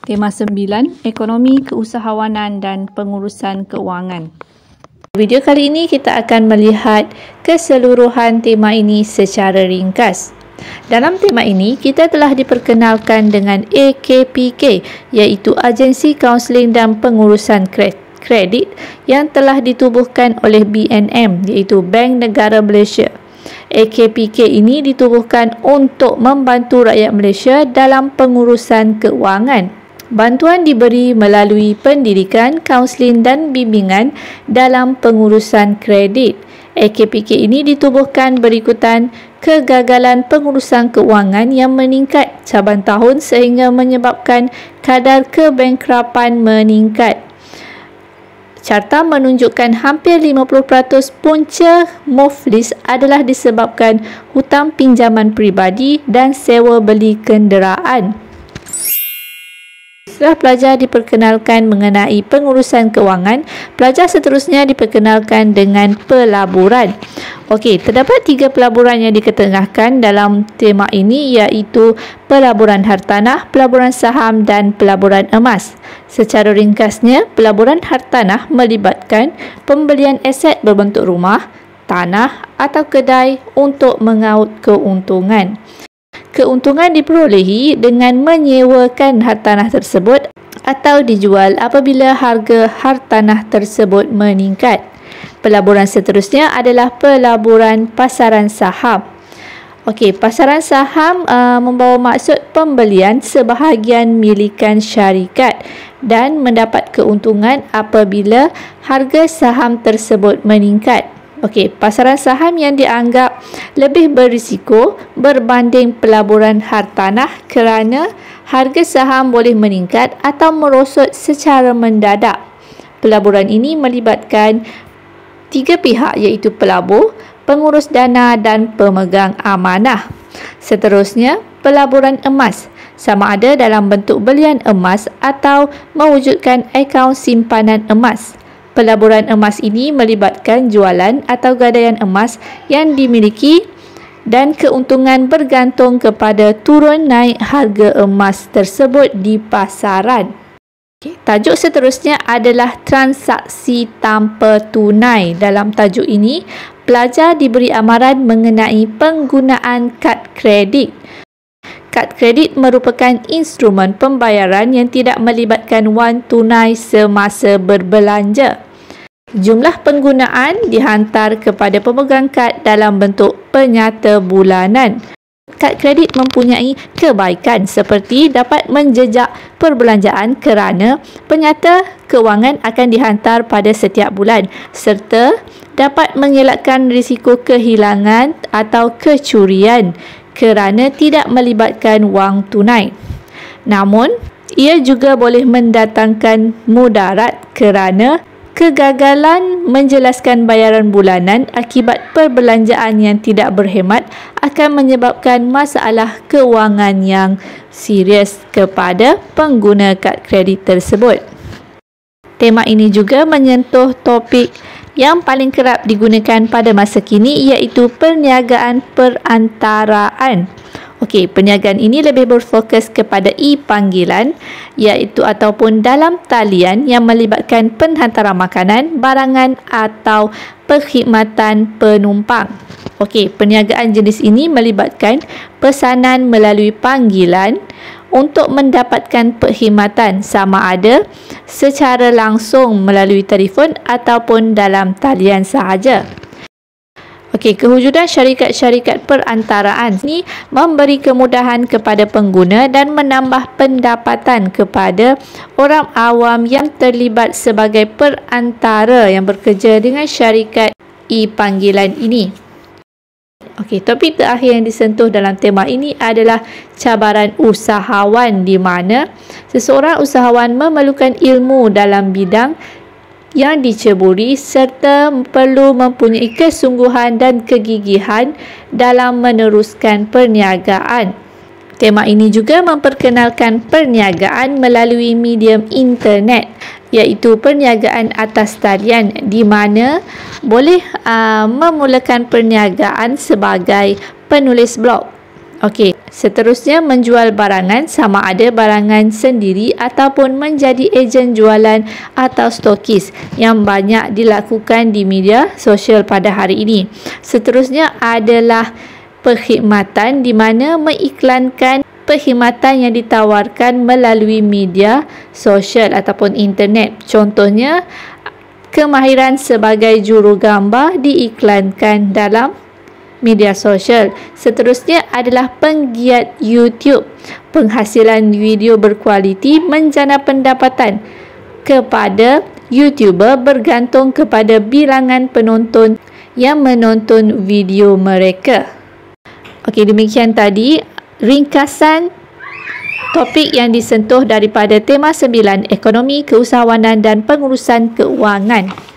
Tema 9, Ekonomi, Keusahawanan dan Pengurusan Keuangan. Video kali ini kita akan melihat keseluruhan tema ini secara ringkas. Dalam tema ini, kita telah diperkenalkan dengan AKPK, iaitu Agensi Kaunseling dan Pengurusan Kredit yang telah ditubuhkan oleh BNM, iaitu Bank Negara Malaysia. AKPK ini ditubuhkan untuk membantu rakyat Malaysia dalam pengurusan keuangan. Bantuan diberi melalui pendidikan, kaunseling dan bimbingan dalam pengurusan kredit. AKPK ini ditubuhkan berikutan kegagalan pengurusan keuangan yang meningkat saban tahun sehingga menyebabkan kadar kebankrapan meningkat. Carta menunjukkan hampir 50% punca muflis adalah disebabkan hutang pinjaman peribadi dan sewa beli kenderaan. Setelah pelajar diperkenalkan mengenai pengurusan keuangan, pelajar seterusnya diperkenalkan dengan pelaburan. Okey, terdapat 3 pelaburan yang diketengahkan dalam tema ini, iaitu pelaburan hartanah, pelaburan saham dan pelaburan emas. Secara ringkasnya, pelaburan hartanah melibatkan pembelian aset berbentuk rumah, tanah atau kedai untuk mengaut keuntungan. Keuntungan diperolehi dengan menyewakan hartanah tersebut atau dijual apabila harga hartanah tersebut meningkat. Pelaburan seterusnya adalah pelaburan pasaran saham. Okey, pasaran saham membawa maksud pembelian sebahagian milikan syarikat dan mendapat keuntungan apabila harga saham tersebut meningkat. Okey, pasaran saham yang dianggap lebih berisiko berbanding pelaburan hartanah kerana harga saham boleh meningkat atau merosot secara mendadak. Pelaburan ini melibatkan 3 pihak, iaitu pelabur, pengurus dana dan pemegang amanah. Seterusnya, pelaburan emas sama ada dalam bentuk belian emas atau mewujudkan akaun simpanan emas. Pelaburan emas ini melibatkan jualan atau gadaian emas yang dimiliki dan keuntungan bergantung kepada turun naik harga emas tersebut di pasaran. Tajuk seterusnya adalah transaksi tanpa tunai. Dalam tajuk ini, pelajar diberi amaran mengenai penggunaan kad kredit. Kad kredit merupakan instrumen pembayaran yang tidak melibatkan wang tunai semasa berbelanja. Jumlah penggunaan dihantar kepada pemegang kad dalam bentuk penyata bulanan. Kad kredit mempunyai kebaikan seperti dapat menjejak perbelanjaan kerana penyata kewangan akan dihantar pada setiap bulan serta dapat mengelakkan risiko kehilangan atau kecurian kerana tidak melibatkan wang tunai. Namun, ia juga boleh mendatangkan mudarat kerana kegagalan menjelaskan bayaran bulanan akibat perbelanjaan yang tidak berhemat akan menyebabkan masalah kewangan yang serius kepada pengguna kad kredit tersebut. Tema ini juga menyentuh topik yang paling kerap digunakan pada masa kini, iaitu perniagaan perantaraan. Okey, perniagaan ini lebih berfokus kepada e-panggilan, iaitu ataupun dalam talian yang melibatkan penghantaran makanan, barangan atau perkhidmatan penumpang. Okey, perniagaan jenis ini melibatkan pesanan melalui panggilan untuk mendapatkan perkhidmatan sama ada secara langsung melalui telefon ataupun dalam talian sahaja. Okey, kewujudan syarikat-syarikat perantaraan ini memberi kemudahan kepada pengguna dan menambah pendapatan kepada orang awam yang terlibat sebagai perantara yang bekerja dengan syarikat e-panggilan ini. Okey, topik terakhir yang disentuh dalam tema ini adalah cabaran usahawan, di mana seseorang usahawan memerlukan ilmu dalam bidang yang diceburi serta perlu mempunyai kesungguhan dan kegigihan dalam meneruskan perniagaan. Tema ini juga memperkenalkan perniagaan melalui medium internet, iaitu perniagaan atas talian, di mana boleh memulakan perniagaan sebagai penulis blog. Okey, seterusnya menjual barangan, sama ada barangan sendiri ataupun menjadi ejen jualan atau stokis yang banyak dilakukan di media sosial pada hari ini. Seterusnya adalah perkhidmatan, di mana mengiklankan perkhidmatan yang ditawarkan melalui media sosial ataupun internet. Contohnya, kemahiran sebagai jurugambar diiklankan dalam media sosial. Seterusnya adalah penggiat YouTube. Penghasilan video berkualiti menjana pendapatan kepada YouTuber bergantung kepada bilangan penonton yang menonton video mereka. Okey, demikian tadi ringkasan topik yang disentuh daripada tema 9, ekonomi, keusahawanan dan pengurusan keuangan.